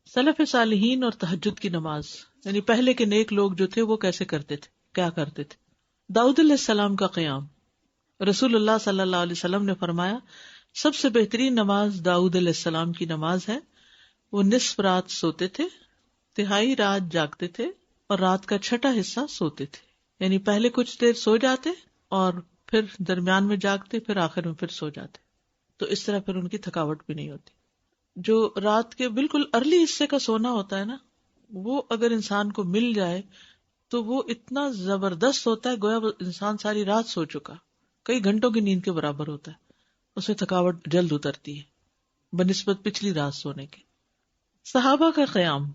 سلف صالحین اور تہجد کی نماز، یعنی پہلے کے نیک لوگ جو تھے وہ کیسے کرتے تھے، کیا کرتے تھے. داؤد علیہ السلام کا قیام، رسول اللہ صلی اللہ علیہ وسلم نے فرمایا سب سے بہترین نماز داؤد علیہ السلام کی نماز ہے. وہ نصف رات سوتے تھے، تہائی رات جاگتے تھے اور رات کا چھٹا حصہ سوتے تھے. یعنی پہلے کچھ دیر سو جاتے اور پھر درمیان میں جاگتے، پھر آخر میں پھر سو جاتے. تو اس طرح پھر ان کی تھکاوٹ بھی نہیں ہوتی. جو رات کے بالکل ارلی حصے کا سونا ہوتا ہے نا، وہ اگر انسان کو مل جائے تو وہ اتنا زبردست ہوتا ہے، گویا وہ انسان ساری رات سو چکا، کئی گھنٹوں کی نیند کے برابر ہوتا ہے. اس میں تھکاوٹ جلد اترتی ہے بنسبت پچھلی رات سونے کے. صحابہ کا قیام،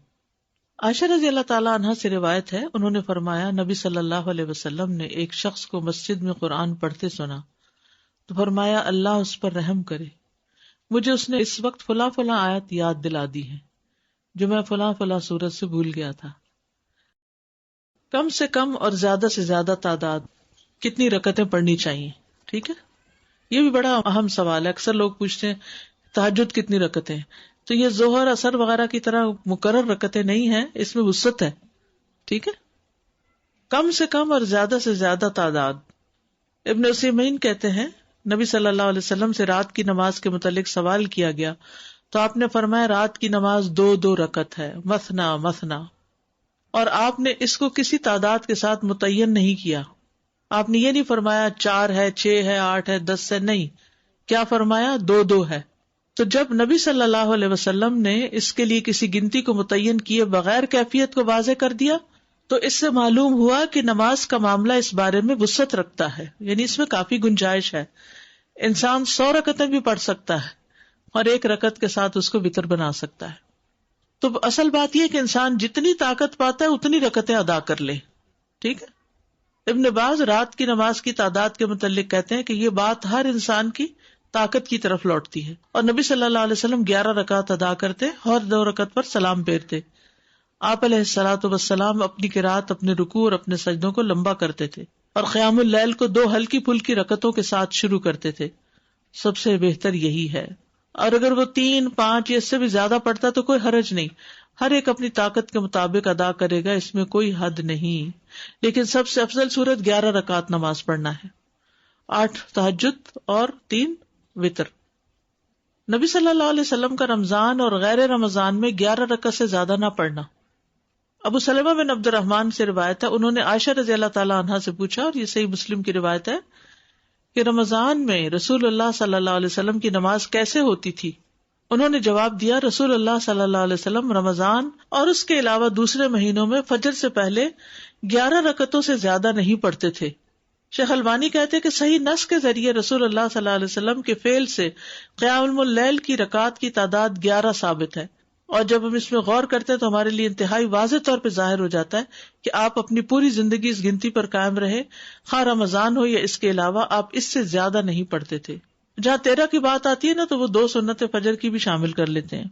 عائشہ رضی اللہ تعالیٰ عنہ سے روایت ہے، انہوں نے فرمایا نبی صلی اللہ علیہ وسلم نے ایک شخص کو مسجد میں قرآن پڑھتے سنا تو فرمایا اللہ اس پر رحم کرے، مجھے اس نے اس وقت فلاں فلاں آیت یاد دلا دی ہے جو میں فلاں فلاں سورت سے بھول گیا تھا. کم سے کم اور زیادہ سے زیادہ تعداد کتنی رکعتیں پڑھنی چاہیے؟ ٹھیک ہے، یہ بھی بڑا اہم سوال ہے. اکثر لوگ پوچھتے ہیں تہجد کتنی رکعتیں، تو یہ ظہر اثر وغیرہ کی طرح مقرر رکعتیں نہیں ہیں، اس میں وسعت ہے. ٹھیک ہے، کم سے کم اور زیادہ سے زیادہ تعداد. ابن عثیمین کہتے ہیں نبی صلی اللہ علیہ وسلم سے رات کی نماز کے متعلق سوال کیا گیا تو آپ نے فرمایا رات کی نماز 2 رکعت ہے، مثنا مثنا، اور آپ نے اس کو کسی تعداد کے ساتھ متعین نہیں کیا. آپ نے یہ نہیں فرمایا 4 ہے، 6 ہے، 8 ہے، 10 ہے، نہیں. کیا فرمایا؟ 2 ہے. تو جب نبی صلی اللہ علیہ وسلم نے اس کے لیے کسی گنتی کو متعین کیے بغیر کیفیت کو واضح کر دیا تو اس سے معلوم ہوا کہ نماز کا معاملہ اس بارے میں وسعت رکھتا ہے، یعنی اس میں کافی گنجائش ہے. انسان 100 رکعتیں بھی پڑھ سکتا ہے اور 1 رکعت کے ساتھ اس کو وتر بنا سکتا ہے. تو اصل بات یہ کہ انسان جتنی طاقت پاتا ہے اتنی رکعتیں ادا کر لے. ٹھیک ہے. ابن باز رات کی نماز کی تعداد کے متعلق کہتے ہیں کہ یہ بات ہر انسان کی طاقت کی طرف لوٹتی ہے، اور نبی صلی اللہ علیہ وسلم 11 رکعت ادا کرتے اور 2 رکعت پر سلام پھیرتے. آپ علیہ الصلوۃ والسلام اپنی قرات، اپنے رکوع اور اپنے سجدوں کو لمبا کرتے تھے اور قیام اللیل کو 2 ہلکی پھلکی رکعتوں کے ساتھ شروع کرتے تھے. سب سے بہتر یہی ہے، اور اگر وہ 3، 5 یا اس سے بھی زیادہ پڑھتا تو کوئی حرج نہیں. ہر ایک اپنی طاقت کے مطابق ادا کرے گا، اس میں کوئی حد نہیں. لیکن سب سے افضل صورت 11 رکعت نماز پڑھنا ہے، 8 تہجد اور 3 وتر. نبی صلی اللہ علیہ وسلم کا رمضان اور غیر رمضان میں 11 رکعت سے زیادہ نہ پڑھنا. ابو سلمہ بن عبد الرحمن سے روایت ہے، انہوں نے عائشہ رضی اللہ تعالیٰ عنہا سے پوچھا، اور یہ صحیح مسلم کی روایت ہے، کہ رمضان میں رسول اللہ صلی اللہ علیہ وسلم کی نماز کیسے ہوتی تھی؟ انہوں نے جواب دیا، رسول اللہ صلی اللہ علیہ وسلم رمضان اور اس کے علاوہ دوسرے مہینوں میں فجر سے پہلے 11 رکعتوں سے زیادہ نہیں پڑھتے تھے. شیخ البانی کہتے ہیں کہ صحیح نص کے ذریعے رسول اللہ صلی اللہ علیہ وسلم کے فعل سے قیام اللیل کی رکعات کی تعداد 11 ثابت ہے، اور جب ہم اس میں غور کرتے ہیں تو ہمارے لیے انتہائی واضح طور پہ ظاہر ہو جاتا ہے کہ آپ اپنی پوری زندگی اس گنتی پر قائم رہے، خواہ رمضان ہو یا اس کے علاوہ آپ اس سے زیادہ نہیں پڑھتے تھے. جہاں 13 کی بات آتی ہے نا تو وہ 2 سنت فجر کی بھی شامل کر لیتے ہیں.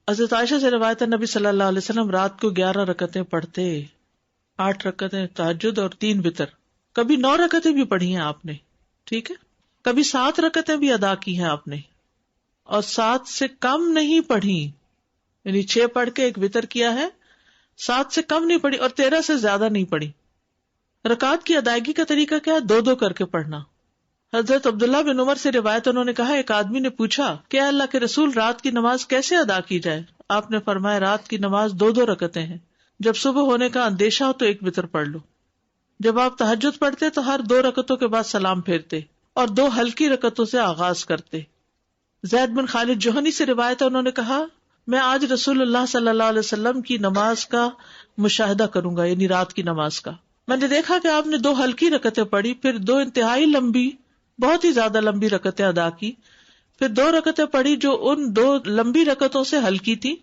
حضرت عائشہ سے روایت ہے نبی صلی اللہ علیہ وسلم رات کو 11 رکعتیں پڑھتے، 8 رکعتیں تہجد اور 3 وتر. کبھی 9 رکعتیں بھی پڑھی ہیں آپ نے، ٹھیک ہے، کبھی 7 رکعتیں بھی ادا کی ہیں آپ نے، اور 7 سے کم نہیں پڑھی، یعنی 6 پڑھ کے 1 وتر کیا ہے، 7 سے کم نہیں پڑھی اور 13 سے زیادہ نہیں پڑھی. رکعت کی ادائیگی کا طریقہ کیا ہے؟ 2 کر کے پڑھنا. حضرت عبداللہ بن عمر سے روایت، انہوں نے کہا ایک آدمی نے پوچھا کہ اللہ کے رسول رات کی نماز کیسے ادا کی جائے؟ آپ نے فرمایا رات کی نماز 2 رکعتیں ہیں، جب صبح ہونے کا اندیشہ ہو تو 1 وتر پڑھ لو. جب آپ تہجد پڑھتے تو ہر 2 رکعتوں کے بعد سلام پھیرتے اور 2 ہلکی رکعتوں سے آغاز کرتے. زید بن خالد جوہنی سے روایت ہے، انہوں نے کہا میں آج رسول اللہ صلی اللہ علیہ وسلم کی نماز کا مشاہدہ کروں گا، یعنی رات کی نماز کا. میں نے دیکھا کہ آپ نے 2 ہلکی رکعتیں پڑھی، پھر 2 انتہائی لمبی، بہت ہی زیادہ لمبی رکعتیں ادا کی، پھر 2 رکعتیں پڑھی جو ان 2 لمبی رکعتوں سے ہلکی تھی،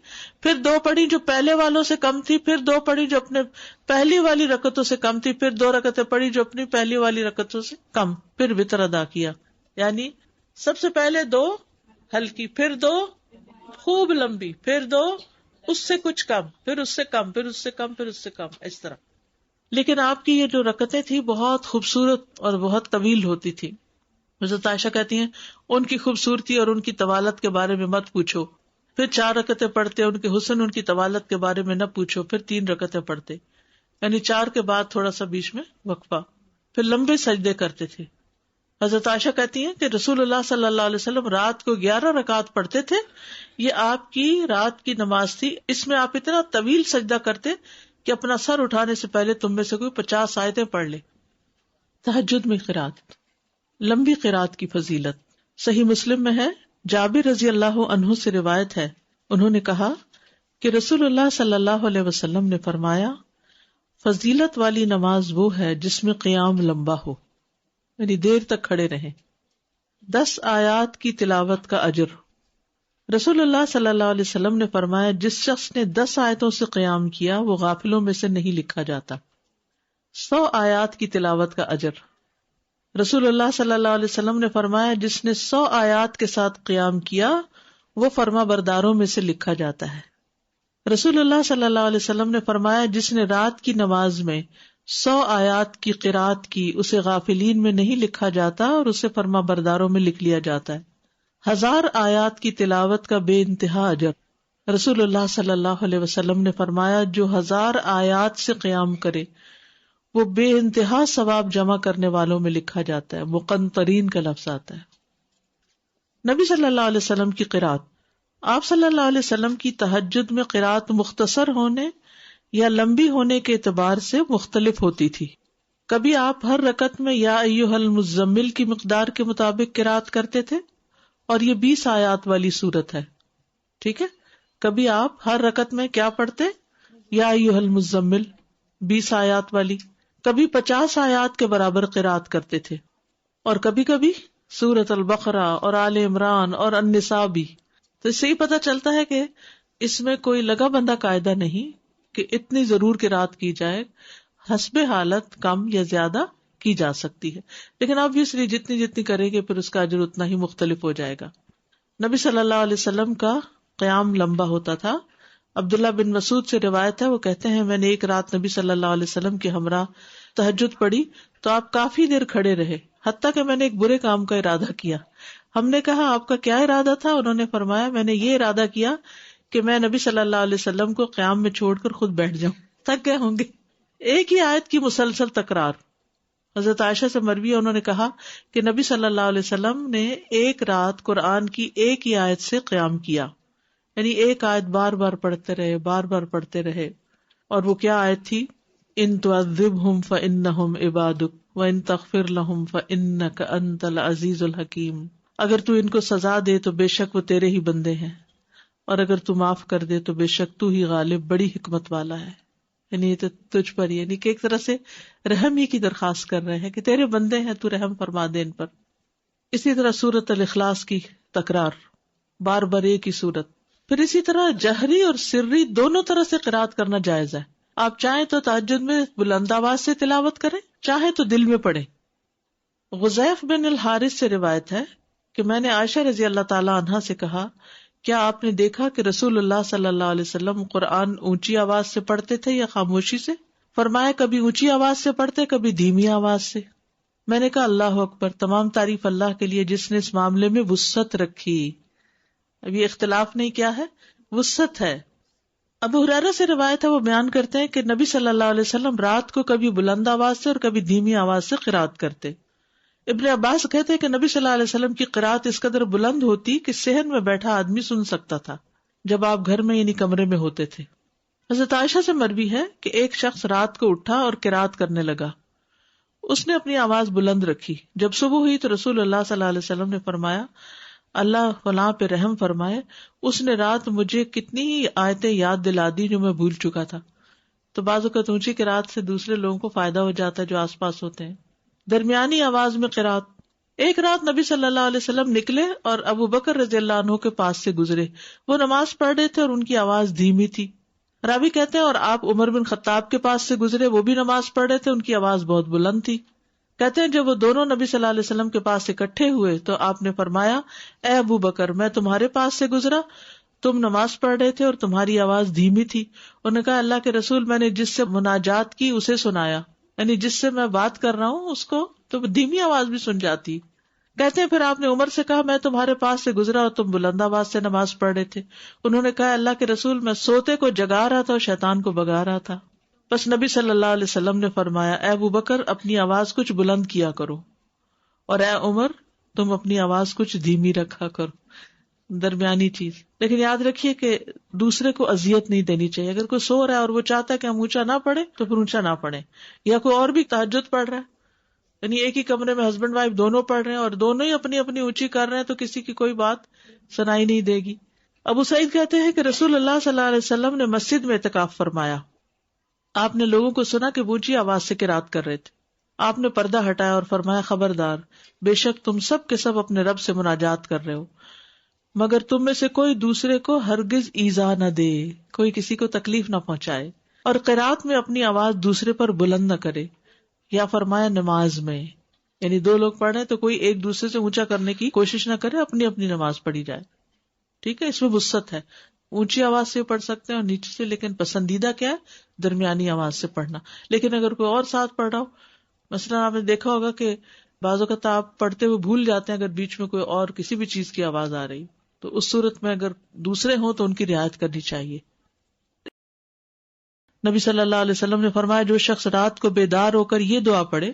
پھر 2 پڑھی جو پہلے والوں سے کم تھی، پھر 2 پڑھی جو اپنے پہلی والی رکعتوں سے کم تھی، پھر 2 رکعتیں پڑھی جو اپنی پہلی والی رکعتوں سے کم، پھر وتر ادا کیا. یعنی سب سے پہلے 2 ہلکی، پھر 2 خوب لمبی، پھر 2 اس سے کچھ کم، پھر اس سے کم، پھر اس سے کم، پھر اس سے کم، اس طرح. لیکن آپ کی یہ جو رکعتیں تھی بہت خوبصورت اور بہت طویل ہوتی تھی. حضرت عائشہ کہتی ہیں ان کی خوبصورتی اور ان کی طوالت کے بارے میں مت پوچھو، پھر 4 رکعتیں پڑھتے، ان کے حسن ان کی طوالت کے بارے میں نہ پوچھو، پھر 3 رکعتیں پڑھتے، یعنی 4 کے بعد تھوڑا سا بیچ میں وقفہ، پھر لمبے سجدے کرتے تھے۔ حضرت عائشہ کہتی ہیں کہ رسول اللہ صلی اللہ علیہ وسلم رات کو 11 رکعت پڑھتے تھے، یہ آپ کی رات کی نماز تھی، اس میں آپ اتنا طویل سجدہ کرتے کہ اپنا سر اٹھانے سے پہلے تم میں سے کوئی 50 آیتیں پڑھ لے۔ تہجد میں قرات، لمبی قرات کی فضیلت صحیح مسلم میں ہے، جابر رضی اللہ عنہ سے روایت ہے، انہوں نے کہا کہ رسول اللہ صلی اللہ علیہ وسلم نے فرمایا، فضیلت والی نماز وہ ہے جس میں قیام لمبا ہو، یعنی دیر تک کھڑے رہیں۔ 10 آیات کی تلاوت کا اجر، رسول اللہ صلی اللہ علیہ وسلم نے فرمایا، جس شخص نے 10 آیتوں سے قیام کیا وہ غافلوں میں سے نہیں لکھا جاتا۔ 100 آیات کی تلاوت کا اجر، رسول اللہ صلی اللہ علیہ وسلم نے فرمایا، جس نے 100 آیات کے ساتھ قیام کیا وہ فرما برداروں میں سے لکھا جاتا ہے۔ رسول اللہ صلی اللہ علیہ وسلم نے فرمایا، جس نے رات کی نماز میں 100 آیات کی قرات کی اسے غافلین میں نہیں لکھا جاتا اور اسے فرما برداروں میں لکھ لیا جاتا ہے۔ 1000 آیات کی تلاوت کا بے انتہا اجر، رسول اللہ صلی اللہ علیہ وسلم نے فرمایا، جو 1000 آیات سے قیام کرے وہ بے انتہا ثواب جمع کرنے والوں میں لکھا جاتا ہے۔ مقنطرین کا لفظ آتا ہے۔ نبی صلی اللہ علیہ وسلم کی قرات، آپ صلی اللہ علیہ وسلم کی تہجد میں قرات مختصر ہونے یا لمبی ہونے کے اعتبار سے مختلف ہوتی تھی۔ کبھی آپ ہر رکعت میں یا ایھا المزمل کی مقدار کے مطابق قرات کرتے تھے، اور یہ 20 آیات والی سورت ہے، ٹھیک ہے۔ کبھی آپ ہر رکعت میں کیا پڑھتے؟ یا ایھا المزمل 20 آیات والی، کبھی 50 آیات کے برابر قرات کرتے تھے، اور کبھی کبھی سورۃ البقرہ اور آل عمران اور النساء بھی۔ تو اس سے ہی پتہ چلتا ہے کہ اس میں کوئی لگا بندہ قاعدہ نہیں کہ اتنی ضرور قرات کی جائے، حسب حالت کم یا زیادہ کی جا سکتی ہے، لیکن obviously جتنی جتنی کریں گے پھر اس کا اجر اتنا ہی مختلف ہو جائے گا۔ نبی صلی اللہ علیہ وسلم کا قیام لمبا ہوتا تھا۔ عبداللہ بن مسعود سے روایت ہے، وہ کہتے ہیں، میں نے ایک رات نبی صلی اللہ علیہ وسلم کے ہمراہ تہجد پڑھی تو آپ کافی دیر کھڑے رہے، حتیٰ کہ میں نے ایک برے کام کا ارادہ کیا۔ ہم نے کہا، آپ کا کیا ارادہ تھا؟ انہوں نے فرمایا، میں نے یہ ارادہ کیا کہ میں نبی صلی اللہ علیہ وسلم کو قیام میں چھوڑ کر خود بیٹھ جاؤں، تھک گئے ہوں گے۔ ایک ہی آیت کی مسلسل تکرار۔ حضرت عائشہ سے مروی، انہوں نے کہا کہ نبی صلی اللہ علیہ وسلم نے ایک رات قرآن کی ایک ہی آیت سے قیام کیا، یعنی ایک آیت بار بار پڑھتے رہے، بار بار پڑھتے رہے۔ اور وہ کیا آیت تھی؟ ان تعذبہم فانہم عبادک وان تغفر لہم فانک انت العزیز الحکیم، اگر تو ان کو سزا دے تو بے شک وہ تیرے ہی بندے ہیں، اور اگر تو معاف کر دے تو بے شک تو ہی غالب بڑی حکمت والا ہے۔ یعنی یہ تو تجھ پر، یعنی کہ ایک طرح سے رحم ہی کی درخواست کر رہے ہیں کہ تیرے بندے ہیں، تو رحم فرما دے ان پر۔ اسی طرح سورۃ الاخلاص کی تکرار، بار بار ایک ہی سورت۔ پھر اسی طرح جہری اور سری دونوں طرح سے قرات کرنا جائز ہے۔ آپ چاہیں تو تہجد میں بلند آواز سے تلاوت کریں، چاہیں تو دل میں پڑھیں۔ غزیف بن الحارث سے روایت ہے کہ میں نے عائشہ رضی اللہ تعالی عنہا سے کہا، کیا آپ نے دیکھا کہ رسول اللہ صلی اللہ علیہ وسلم قرآن اونچی آواز سے پڑھتے تھے یا خاموشی سے؟ فرمایا، کبھی اونچی آواز سے پڑھتے، کبھی دھیمی آواز سے۔ میں نے کہا، اللہ اکبر، تمام تعریف اللہ کے لیے جس نے اس معاملے میں وسعت رکھی۔ اب یہ اختلاف نہیں، کیا ہے؟ وسعت ہے۔ ابو ہریرہ سے روایت ہے، وہ بیان کرتے ہیں کہ نبی صلی اللہ علیہ وسلم رات کو کبھی بلند آواز سے اور کبھی دھیمی آواز سے قرات کرتے۔ ابن عباس کہتے ہیں کہ نبی صلی اللہ علیہ وسلم کی قرات اس قدر بلند ہوتی کہ صحن میں بیٹھا آدمی سن سکتا تھا جب آپ گھر میں یعنی کمرے میں ہوتے تھے۔ حضرت عائشہ سے مروی ہے کہ ایک شخص رات کو اٹھا اور قرات کرنے لگا، اس نے اپنی آواز بلند رکھی۔ جب صبح ہوئی تو رسول اللہ صلی اللہ علیہ وسلم نے فرمایا، اللہ فلاں پہ رحم فرمائے، اس نے رات مجھے کتنی ہی آیتیں یاد دلا دی جو میں بھول چکا تھا۔ تو بعض اوقات اونچی قرات سے دوسرے لوگوں کو فائدہ ہو جاتا ہے جو آس پاس ہوتے ہیں۔ درمیانی آواز میں قرات۔ ایک رات نبی صلی اللہ علیہ وسلم نکلے اور ابو بکر رضی اللہ عنہ کے پاس سے گزرے، وہ نماز پڑھ رہے تھے اور ان کی آواز دھیمی تھی۔ راوی کہتے ہیں، اور آپ عمر بن خطاب کے پاس سے گزرے، وہ بھی نماز پڑھ رہے تھے، ان کی آواز بہت بلند تھی۔ کہتے ہیں جب وہ دونوں نبی صلی اللہ علیہ وسلم کے پاس اکٹھے ہوئے تو آپ نے فرمایا، اے ابو بکر، میں تمہارے پاس سے گزرا، تم نماز پڑھ رہے تھے اور تمہاری آواز دھیمی تھی۔ انہوں نے کہا، اللہ کے رسول، میں نے جس سے مناجات کی اسے سنایا، یعنی جس سے میں بات کر رہا ہوں اس کو تو دھیمی آواز بھی سن جاتی۔ کہتے ہیں پھر آپ نے عمر سے کہا میں تمہارے پاس سے گزرا اور تم بلند آواز سے نماز پڑھ رہے تھے. انہوں نے کہا اللہ کے رسول میں سوتے کو جگا رہا تھا اور شیطان کو بگا رہا تھا. بس نبی صلی اللہ علیہ وسلم نے فرمایا اے ابو بکر اپنی آواز کچھ بلند کیا کرو اور اے عمر تم اپنی آواز کچھ دھیمی رکھا کرو، درمیانی چیز. لیکن یاد رکھیے کہ دوسرے کو اذیت نہیں دینی چاہیے. اگر کوئی سو رہا ہے اور وہ چاہتا ہے کہ ہم اونچا نہ پڑھے تو پھر اونچا نہ پڑھے، یا کوئی اور بھی تہجد پڑھ رہا ہے، یعنی ایک ہی کمرے میں ہسبینڈ وائف دونوں پڑھ رہے ہیں اور دونوں ہی اپنی اپنی اونچی کر رہے ہیں تو کسی کی کوئی بات سنائی نہیں دے گی. ابو سعید کہتے ہیں کہ رسول اللہ صلی اللہ علیہ وسلم نے مسجد میں اعتکاف فرمایا. آپ نے لوگوں کو سنا کہ اونچی آواز سے قرات کر رہے تھے. آپ نے پردہ ہٹایا اور فرمایا خبردار، بے شک تم سب کے سب اپنے رب سے مناجات کر رہے ہو، مگر تم میں سے کوئی دوسرے کو ہرگز ایذا نہ دے، کوئی کسی کو تکلیف نہ پہنچائے، اور قرات میں اپنی آواز دوسرے پر بلند نہ کرے. یا فرمایا نماز میں، یعنی دو لوگ پڑھ رہے ہیں تو کوئی ایک دوسرے سے اونچا کرنے کی کوشش نہ کرے، اپنی اپنی نماز پڑھی جائے. ٹھیک ہے، اس میں وسعت ہے، اونچی آواز سے پڑھ سکتے ہیں اور نیچے سے، لیکن پسندیدہ کیا ہے درمیانی آواز سے پڑھنا. لیکن اگر کوئی اور ساتھ پڑھ رہا ہو، مثلا آپ نے دیکھا ہوگا کہ بعض اوقات آپ پڑھتے ہوئے بھول جاتے ہیں اگر بیچ میں کوئی اور کسی بھی چیز کی آواز آ رہی، تو اس صورت میں اگر دوسرے ہوں تو ان کی رعایت کرنی چاہیے. نبی صلی اللہ علیہ وسلم نے فرمایا جو شخص رات کو بیدار ہو کر یہ دعا پڑھے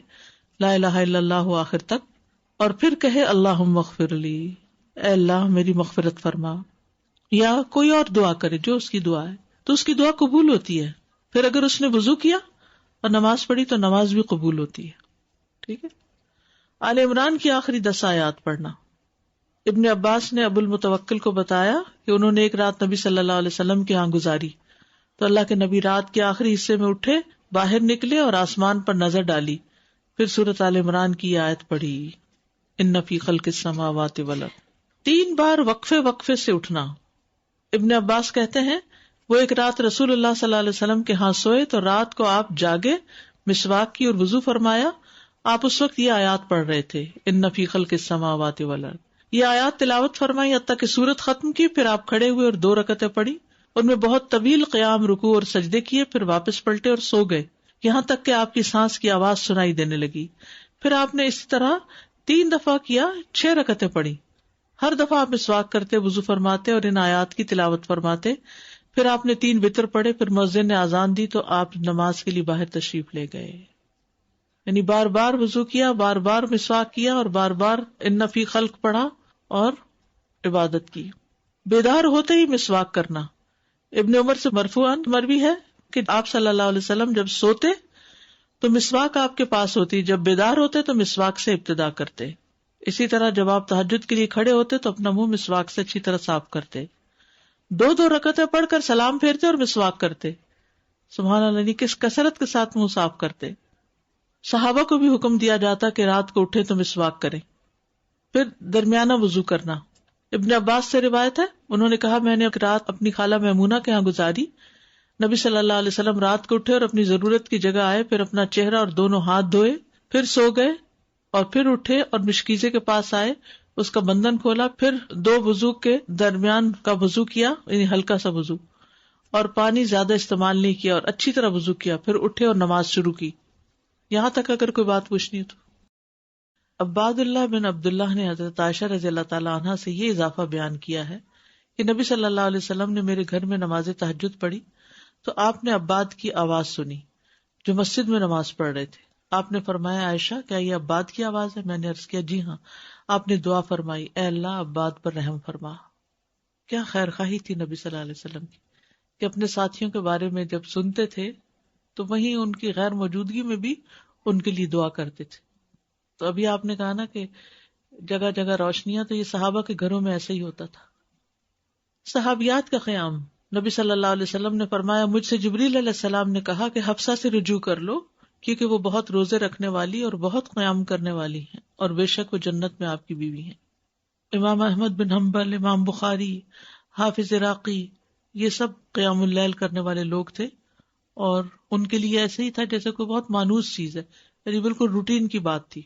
لا الہ الا اللہ آخر تک، اور پھر کہے اللہم اغفر لی، اے اللہ میری مغفرت فرما، یا کوئی اور دعا کرے جو اس کی دعا ہے، تو اس کی دعا قبول ہوتی ہے. پھر اگر اس نے وضو کیا اور نماز پڑھی تو نماز بھی قبول ہوتی ہے. ٹھیک ہے. آل عمران کی آخری 10 آیات پڑھنا. ابن عباس نے ابو المتوکل کو بتایا کہ انہوں نے ایک رات نبی صلی اللہ علیہ وسلم کے ہاں گزاری تو اللہ کے نبی رات کے آخری حصے میں اٹھے، باہر نکلے اور آسمان پر نظر ڈالی، پھر سورۃ آل عمران کی آیت پڑھی ان فی خلق السماوات والارض. 3 بار وقفے سے اٹھنا. ابن عباس کہتے ہیں وہ ایک رات رسول اللہ صلی اللہ علیہ وسلم کے ہاں سوئے تو رات کو آپ جاگے، مسواک کی اور وضو فرمایا. آپ اس وقت یہ آیات پڑھ رہے تھے ان فی خلق السماوات والارض. یہ آیات تلاوت فرمائی حتیٰ کہ سورت ختم کی، پھر آپ کھڑے ہوئے اور 2 رکعتیں پڑھی. ان میں بہت طویل قیام، رکوع اور سجدے کیے، پھر واپس پلٹے اور سو گئے، یہاں تک کہ آپ کی سانس کی آواز سنائی دینے لگی. پھر آپ نے اسی طرح 3 دفعہ کیا، 6 رکعتیں پڑھی. ہر دفعہ آپ مسواک کرتے، وضو فرماتے اور ان آیات کی تلاوت فرماتے. پھر آپ نے 3 وتر پڑھے، پھر مؤذن نے اذان دی تو آپ نماز کے لیے باہر تشریف لے گئے. یعنی بار بار وضو کیا، بار بار مسواک کیا اور بار بار ان فی خلق پڑھا اور عبادت کی. بیدار ہوتے ہی مسواک کرنا. ابن عمر سے مرفوعاً مروی ہے کہ آپ صلی اللہ علیہ وسلم جب سوتے تو مسواک آپ کے پاس ہوتی، جب بیدار ہوتے تو مسواک سے ابتدا کرتے. اسی طرح جب آپ تہجد کے لیے کھڑے ہوتے تو اپنا منہ مسواک سے اچھی طرح صاف کرتے. 2 رکعتیں پڑھ کر سلام پھیرتے اور مسواک کرتے. سبحان اللہ، کس کثرت کے ساتھ منہ صاف کرتے. صحابہ کو بھی حکم دیا جاتا کہ رات کو اٹھے تو مسواک کریں. پھر درمیانہ وضو کرنا. ابن عباس سے روایت ہے، انہوں نے کہا میں نے رات اپنی خالہ میمونہ کے ہاں گزاری. نبی صلی اللہ علیہ وسلم رات کو اٹھے اور اپنی ضرورت کی جگہ آئے، پھر اپنا چہرہ اور دونوں ہاتھ دھوئے، پھر سو گئے اور پھر اٹھے اور مشکیزے کے پاس آئے، اس کا بندھن کھولا، پھر 2 وضو کے درمیان کا وضو کیا، یعنی ہلکا سا وضو، اور پانی زیادہ استعمال نہیں کیا اور اچھی طرح وضو کیا، پھر اٹھے اور نماز شروع کی. یہاں تک اگر کوئی بات پوچھنی ہے تو. عباد اللہ بن عبداللہ نے حضرت عائشہ رضی اللہ تعالیٰ عنہ سے یہ اضافہ بیان کیا ہے کہ نبی صلی اللہ علیہ وسلم نے میرے گھر میں نماز تہجد پڑھی تو آپ نے عباد کی آواز سنی جو مسجد میں نماز پڑھ رہے تھے. آپ نے فرمایا عائشہ کیا یہ عباد کی آواز ہے؟ میں نے عرض کیا جی ہاں. آپ نے دعا فرمائی اے اللہ عباد پر رحم فرما. کیا خیر خواہی تھی نبی صلی اللہ علیہ وسلم کی کہ اپنے ساتھیوں کے بارے میں جب سنتے تھے تو وہیں ان کی غیر موجودگی میں بھی ان کے لیے دعا کرتے تھے. تو ابھی آپ نے کہا نا کہ جگہ جگہ روشنیاں، تو یہ صحابہ کے گھروں میں ایسے ہی ہوتا تھا. صحابیات کا قیام. نبی صلی اللہ علیہ وسلم نے فرمایا مجھ سے جبریل علیہ السلام نے کہا کہ حفصہ سے رجوع کر لو کیونکہ وہ بہت روزے رکھنے والی اور بہت قیام کرنے والی ہیں اور بے شک وہ جنت میں آپ کی بیوی ہیں. امام احمد بن حنبل، امام بخاری، حافظ عراقی، یہ سب قیام اللیل کرنے والے لوگ تھے اور ان کے لیے ایسے ہی تھا جیسے کوئی بہت مانوس چیز ہے، یعنی بالکل روٹین کی بات تھی.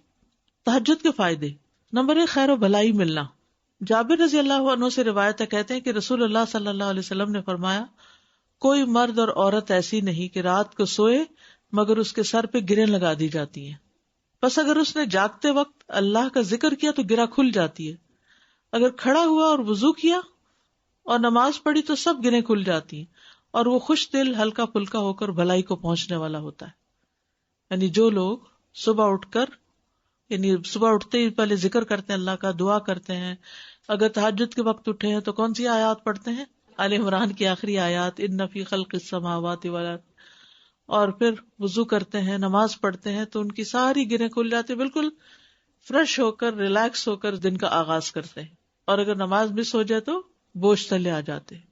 تہجد کے فائدے. نمبر 1 خیر و بھلائی ملنا. جابر رضی اللہ عنہ سے روایت ہے، کہتے ہیں کہ رسول اللہ صلی اللہ علیہ وسلم نے فرمایا کوئی مرد اور عورت ایسی نہیں کہ رات کو سوئے مگر اس کے سر پہ گریں لگا دی جاتی ہیں. بس اگر اس نے جاگتے وقت اللہ کا ذکر کیا تو گرہ کھل جاتی ہے، اگر کھڑا ہوا اور وضو کیا اور نماز پڑھی تو سب گرہیں کھل جاتی ہیں، اور وہ خوش دل ہلکا پھلکا ہو کر بھلائی کو پہنچنے والا ہوتا ہے. یعنی جو لوگ صبح اٹھ کر، یعنی صبح اٹھتے ہی پہلے ذکر کرتے ہیں اللہ کا، دعا کرتے ہیں، اگر تہجد کے وقت اٹھے ہیں تو کون سی آیات پڑھتے ہیں؟ آل عمران کی آخری آیات، ان فی خلق السماوات والارض، اور پھر وضو کرتے ہیں، نماز پڑھتے ہیں تو ان کی ساری گرہیں کھل جاتی، بالکل فریش ہو کر، ریلیکس ہو کر دن کا آغاز کرتے ہیں. اور اگر نماز مس ہو جائے تو بوجھ تلے آ جاتے ہیں.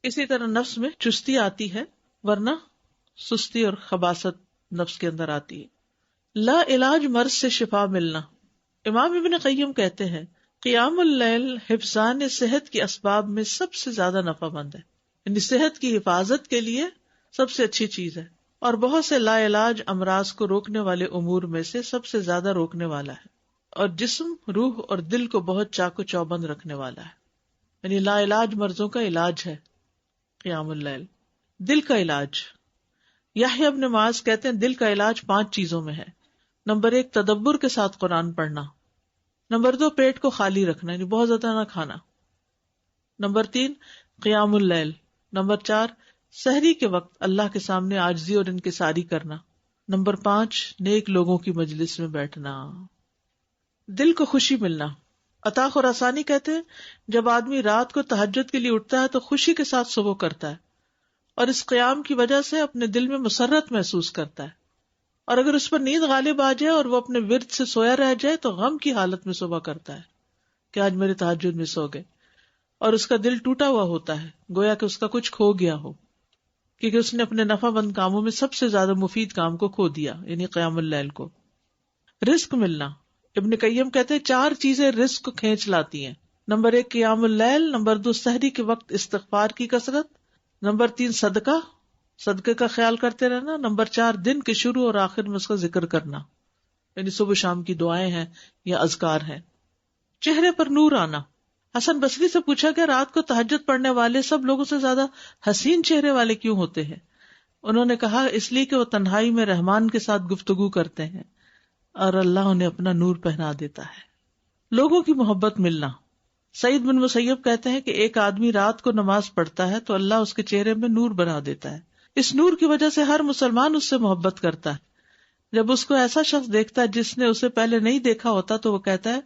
اسی طرح نفس میں چستی آتی ہے، ورنہ سستی اور خباثت نفس کے اندر آتی ہے. لا علاج مرض سے شفا ملنا. امام ابن قیم کہتے ہیں قیام اللیل حفظان صحت کے اسباب میں سب سے زیادہ نفع مند ہے، یعنی صحت کی حفاظت کے لیے سب سے اچھی چیز ہے، اور بہت سے لا علاج امراض کو روکنے والے امور میں سے سب سے زیادہ روکنے والا ہے، اور جسم، روح اور دل کو بہت چاق و چوبند رکھنے والا ہے. یعنی لا علاج مرضوں کا علاج ہے قیام اللیل. دل کا علاج، یحییٰ ابن معاذ کہتے ہیں دل کا علاج 5 چیزوں میں ہے. نمبر 1 تدبر کے ساتھ قرآن پڑھنا. نمبر 2 پیٹ کو خالی رکھنا، یعنی بہت زیادہ نہ کھانا. نمبر 3 قیام اللیل. نمبر 4 سحری کے وقت اللہ کے سامنے عاجزی اور انکساری کرنا. نمبر 5 نیک لوگوں کی مجلس میں بیٹھنا. دل کو خوشی ملنا. عطا خراسانی کہتے ہیں جب آدمی رات کو تہجد کے لیے اٹھتا ہے تو خوشی کے ساتھ صبح کرتا ہے، اور اس قیام کی وجہ سے اپنے دل میں مسرت محسوس کرتا ہے. اور اگر اس پر نیند غالب آ جائے اور وہ اپنے ورد سے سویا رہ جائے تو غم کی حالت میں صبح کرتا ہے کہ آج میرے تہجد مس ہو گئے، اور اس کا دل ٹوٹا ہوا ہوتا ہے، گویا کہ اس کا کچھ کھو گیا ہو، کیونکہ اس نے اپنے نفع مند کاموں میں سب سے زیادہ مفید کام کو کھو دیا، یعنی قیام اللیل کو. رزق ملنا. ابن قیم کہتے ہیں 4 چیزیں رزق کو کھینچ لاتی ہیں. نمبر 1 قیام اللیل. نمبر 2 سحری کے وقت استغفار کی کثرت. نمبر 3 صدقے کا خیال کرتے رہنا. نمبر 4 دن کے شروع اور آخر میں اس کا ذکر کرنا، یعنی صبح شام کی دعائیں ہیں یا اذکار ہیں. چہرے پر نور آنا. حسن بصری سے پوچھا کہ رات کو تہجد پڑھنے والے سب لوگوں سے زیادہ حسین چہرے والے کیوں ہوتے ہیں؟ انہوں نے کہا اس لیے کہ وہ تنہائی میں رحمان کے ساتھ گفتگو کرتے ہیں اور اللہ انہیں اپنا نور پہنا دیتا ہے. لوگوں کی محبت ملنا. سعید بن مسیب کہتے ہیں کہ ایک آدمی رات کو نماز پڑھتا ہے تو اللہ اس کے چہرے میں نور بنا دیتا ہے. اس نور کی وجہ سے ہر مسلمان اس سے محبت کرتا ہے. جب اس کو ایسا شخص دیکھتا ہے جس نے اسے پہلے نہیں دیکھا ہوتا تو وہ کہتا ہے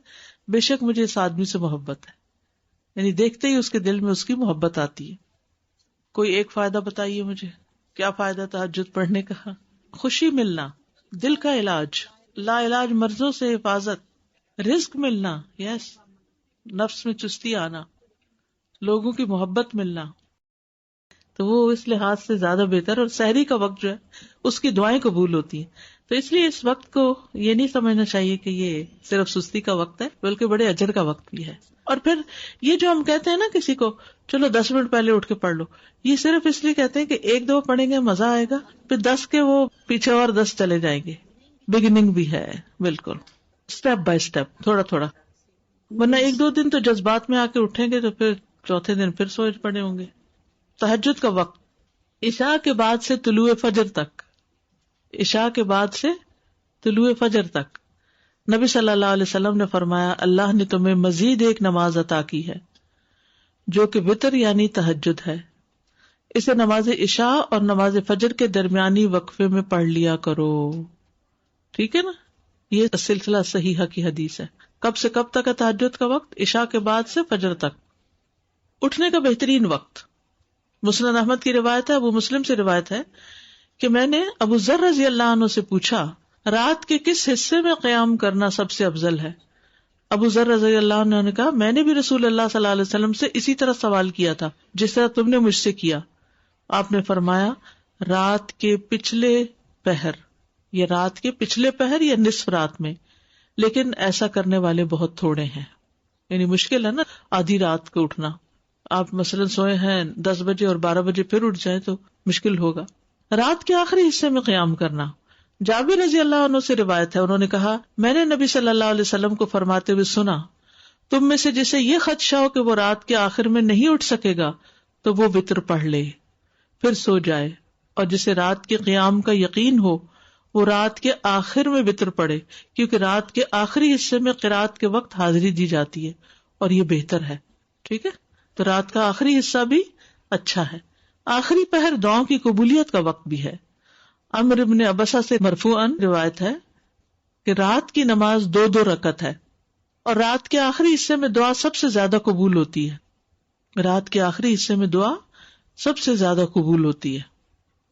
بے شک مجھے اس آدمی سے محبت ہے، یعنی دیکھتے ہی اس کے دل میں اس کی محبت آتی ہے. کوئی ایک فائدہ بتائیے مجھے، کیا فائدہ تہجد پڑھنے کا؟ خوشی ملنا، دل کا علاج، لا علاج مرضوں سے حفاظت، رزق ملنا، یس، نفس میں چستی آنا، لوگوں کی محبت ملنا. تو وہ اس لحاظ سے زیادہ بہتر. اور سحری کا وقت جو ہے اس کی دعائیں قبول ہوتی ہیں، تو اس لیے اس وقت کو یہ نہیں سمجھنا چاہیے کہ یہ صرف سستی کا وقت ہے، بلکہ بڑے اجر کا وقت بھی ہے. اور پھر یہ جو ہم کہتے ہیں نا کسی کو چلو 10 منٹ پہلے اٹھ کے پڑھ لو، یہ صرف اس لیے کہتے ہیں کہ ایک دو پڑھیں گے مزہ آئے گا، پھر 10 کے وہ پیچھے اور 10 چلے جائیں گے. بگننگ بھی ہے، بالکل اسٹیپ بائی اسٹیپ، تھوڑا تھوڑا، ورنہ 1-2 دن تو جذبات میں آ کے اٹھیں گے تو پھر چوتھے دن پھر سوچ پڑے ہوں گے. تہجد کا وقت عشاء کے بعد سے طلوع فجر تک. عشاء کے بعد سے طلوع فجر تک نبی صلی اللہ علیہ وسلم نے فرمایا اللہ نے تمہیں مزید ایک نماز عطا کی ہے جو کہ وتر یعنی تہجد ہے، اسے نماز عشاء اور نماز فجر کے درمیانی وقفے میں پڑھ لیا کرو. ٹھیک ہے نا، یہ سلسلہ صحیحہ کی حدیث ہے. کب سے کب تک ہے تہجد کا وقت؟ عشاء کے بعد سے فجر تک. اٹھنے کا بہترین وقت، مسند احمد کی روایت ہے، ابو مسلم سے روایت ہے کہ میں نے ابو ذر رضی اللہ عنہ سے پوچھا رات کے کس حصے میں قیام کرنا سب سے افضل ہے؟ ابو ذر رضی اللہ عنہ نے کہا میں نے بھی رسول اللہ صلی اللہ علیہ وسلم سے اسی طرح سوال کیا تھا جس طرح تم نے مجھ سے کیا. آپ نے فرمایا رات کے پچھلے پہر، یا رات کے پچھلے پہر یا نصف رات میں، لیکن ایسا کرنے والے بہت تھوڑے ہیں. یعنی مشکل ہے نا آدھی رات کو اٹھنا. آپ مثلاً سوئے ہیں 10 بجے اور 12 بجے پھر اٹھ جائیں تو مشکل ہوگا. رات کے آخری حصے میں قیام کرنا. جابر رضی اللہ عنہ سے روایت ہے، انہوں نے کہا میں نے نبی صلی اللہ علیہ وسلم کو فرماتے ہوئے سنا تم میں سے جسے یہ خدشہ ہو کہ وہ رات کے آخر میں نہیں اٹھ سکے گا تو وہ وتر پڑھ لے پھر سو جائے، اور جسے رات کے قیام کا یقین ہو وہ رات کے آخر میں وتر پڑھے، کیونکہ رات کے آخری حصے میں قرات کے وقت حاضری دی جاتی ہے اور یہ بہتر ہے. ٹھیک ہے، تو رات کا آخری حصہ بھی اچھا ہے. آخری پہر دعاؤں کی قبولیت کا وقت بھی ہے. عمرو بن ابسہ سے مرفوعاً روایت ہے کہ رات کی نماز 2 رکعت ہے اور رات کے آخری حصے میں دعا سب سے زیادہ قبول ہوتی ہے. رات کے آخری حصے میں دعا سب سے زیادہ قبول ہوتی ہے.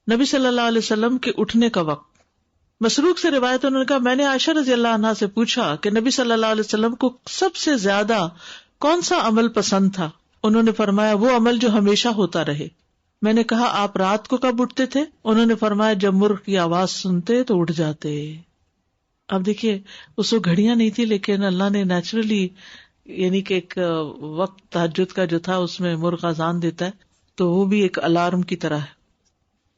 نبی صلی اللہ علیہ وسلم کے اٹھنے کا وقت. مسروق سے روایت انہوں نے کہا میں نے عائشہ رضی اللہ عنہا سے پوچھا کہ نبی صلی اللہ علیہ وسلم کو سب سے زیادہ کون سا عمل پسند تھا؟ انہوں نے فرمایا وہ عمل جو ہمیشہ ہوتا رہے. میں نے کہا آپ رات کو کب اٹھتے تھے؟ انہوں نے فرمایا جب مرغ کی آواز سنتے تو اٹھ جاتے. اب دیکھیے اس کو گھڑیاں نہیں تھی، لیکن اللہ نے نیچرلی یعنی کہ ایک وقت تہجد کا جو تھا اس میں مرغ اذان دیتا ہے تو وہ بھی ایک الارم کی طرح ہے.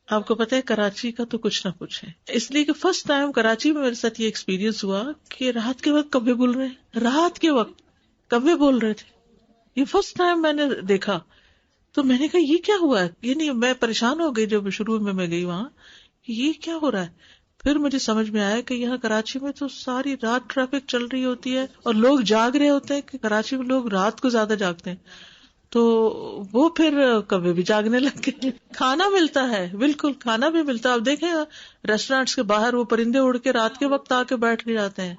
آپ کو پتہ ہے کراچی کا تو کچھ نہ کچھ ہے، اس لیے کہ فرسٹ ٹائم کراچی میں میرے ساتھ یہ ایکسپیرینس ہوا کہ رات کے وقت کبے بول رہے ہیں، رات کے وقت کبے بول رہے تھے. یہ فرسٹ ٹائم میں نے دیکھا تو میں نے کہا یہ کیا ہوا ہے، یعنی میں پریشان ہو گئی جب شروع میں گئی وہاں کہ یہ کیا ہو رہا ہے. پھر مجھے سمجھ میں آیا کہ یہاں کراچی میں تو ساری رات ٹریفک چل رہی ہوتی ہے اور لوگ جاگ رہے ہوتے ہیں، کہ کراچی میں لوگ رات کو زیادہ جاگتے ہیں تو وہ پھر کبھی بھی جاگنے لگ گئے. کھانا ملتا ہے، بالکل کھانا بھی ملتا ہے. اب دیکھیں ریسٹورینٹس کے باہر وہ پرندے اڑ کے رات کے وقت آ کے بیٹھ کے جاتے ہیں،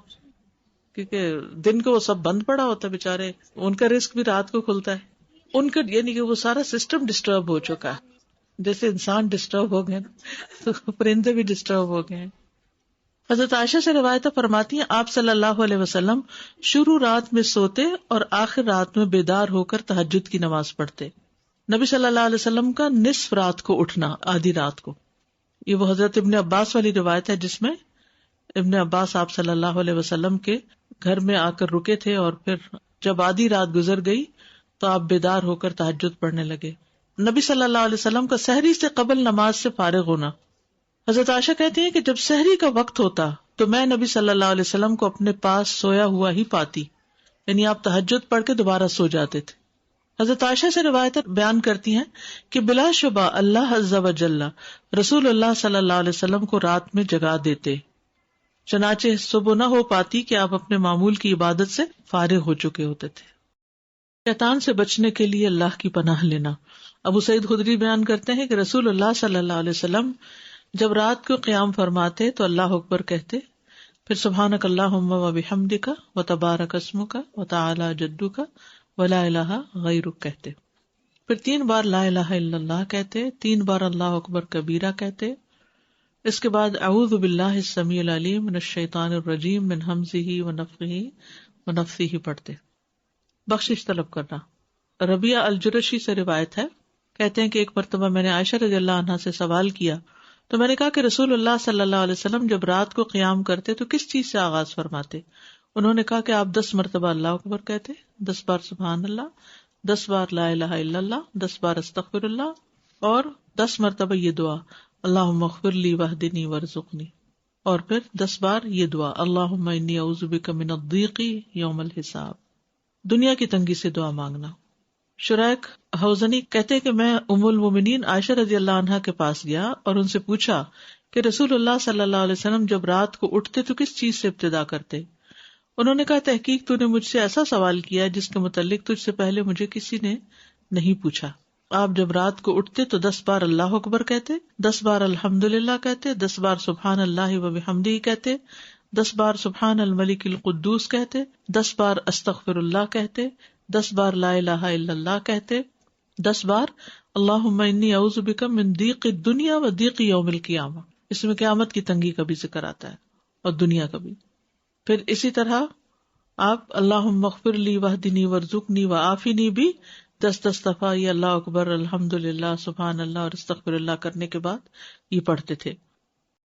کیونکہ دن کو وہ سب بند پڑا ہوتا ہے بےچارے، ان کا رزق بھی رات کو کھلتا ہے. ان کا یعنی کہ وہ سارا سسٹم ڈسٹرب ہو چکا ہے، جیسے انسان ڈسٹرب ہو گئے تو پرندے بھی ڈسٹرب ہو گئے ہیں. حضرت عائشہ سے روایت فرماتی ہیں آپ صلی اللہ علیہ وسلم شروع رات میں سوتے اور آخر رات میں بیدار ہو کر تہجد کی نماز پڑھتے. نبی صلی اللہ علیہ وسلم کا نصف رات کو اٹھنا، آدھی رات کو، یہ وہ حضرت ابن عباس والی روایت ہے جس میں ابن عباس آپ صلی اللہ علیہ وسلم کے گھر میں آ کر رکے تھے اور پھر جب آدھی رات گزر گئی تو آپ بیدار ہو کر تہجد پڑھنے لگے. نبی صلی اللہ علیہ وسلم کا سحری سے قبل نماز سے فارغ ہونا. حضرت عائشہ کہتی ہیں کہ جب سحری کا وقت ہوتا تو میں نبی صلی اللہ علیہ وسلم کو اپنے پاس سویا ہوا ہی پاتی، یعنی آپ تہجد پڑھ کے دوبارہ سو جاتے تھے. حضرت عائشہ سے روایت بیان کرتی ہیں کہ بلا شبہ اللہ عز و جل رسول اللہ صلی اللہ علیہ وسلم کو رات میں جگا دیتے، چنانچہ صبح نہ ہو پاتی کہ آپ اپنے معمول کی عبادت سے فارغ ہو چکے ہوتے تھے. شیطان سے بچنے کے لیے اللہ کی پناہ لینا. ابو سعید خدری بیان کرتے ہیں کہ رسول اللہ صلی اللہ علیہ وسلم جب رات کو قیام فرماتے تو اللہ اکبر کہتے، پھر سبحانک اللہم و بحمدک و تبارک اسمک و تعالی جدک و لا الہ غیرک کہتے، پھر 3 بار لا الہ الا اللہ کہتے، 3 بار اللہ اکبر کبیرہ کہتے. اس کے بعد اعوذ باللہ السمیع العلیم من الشیطان الرجیم من ہمزہ و نفخہ و نفثہ پڑھتے. بخشش طلب کرنا. ربیعہ الجرشی سے روایت ہے، کہتے ہیں کہ ایک مرتبہ میں نے عائشہ رضی اللہ عنہا سے سوال کیا تو میں نے کہا کہ رسول اللہ صلی اللہ علیہ وسلم جب رات کو قیام کرتے تو کس چیز سے آغاز فرماتے؟ انہوں نے کہا کہ آپ 10 مرتبہ اللہ اکبر کہتے، 10 بار سبحان اللہ، 10 بار لا الہ الا اللہ، 10 بار استغفر اللہ اور 10 مرتبہ یہ دعا اللہم اغفر لی واہدنی وارزقنی، اور پھر 10 بار یہ دعا اللہم انی اعوذ بک من الضیق یوم الحساب، دنیا کی تنگی سے دعا مانگنا. شریک حوزنی کہتے کہ میں ام المومنین عائشہ رضی اللہ عنہا کے پاس گیا اور ان سے پوچھا کہ رسول اللہ صلی اللہ علیہ وسلم جب رات کو اٹھتے تو کس چیز سے ابتدا کرتے؟ انہوں نے کہا تحقیق تو نے مجھ سے ایسا سوال کیا جس کے متعلق تجھ سے پہلے مجھے کسی نے نہیں پوچھا. آپ جب رات کو اٹھتے تو 10 بار اللہ اکبر کہتے، 10 بار الحمدللہ کہتے، 10 بار سبحان اللہ و بحمدہ کہتے، 10 بار سبحان الملک القدوس کہتے، 10 بار استغفر اللہ کہتے، 10 بار لا الہ الا اللہ کہتے، 10 بار اللہم انی اعوذ بک من ضیق الدنیا و ضیق یوم القیامہ. اس میں قیامت کی تنگی کا بھی ذکر آتا ہے اور دنیا کا بھی. پھر اسی طرح آپ اللہم اغفر لی واہدنی وارزقنی وعافنی بھی 10 دفعہ یہ اللہ اکبر الحمدللہ سبحان اللہ اور استغفر اللہ کرنے کے بعد یہ پڑھتے تھے.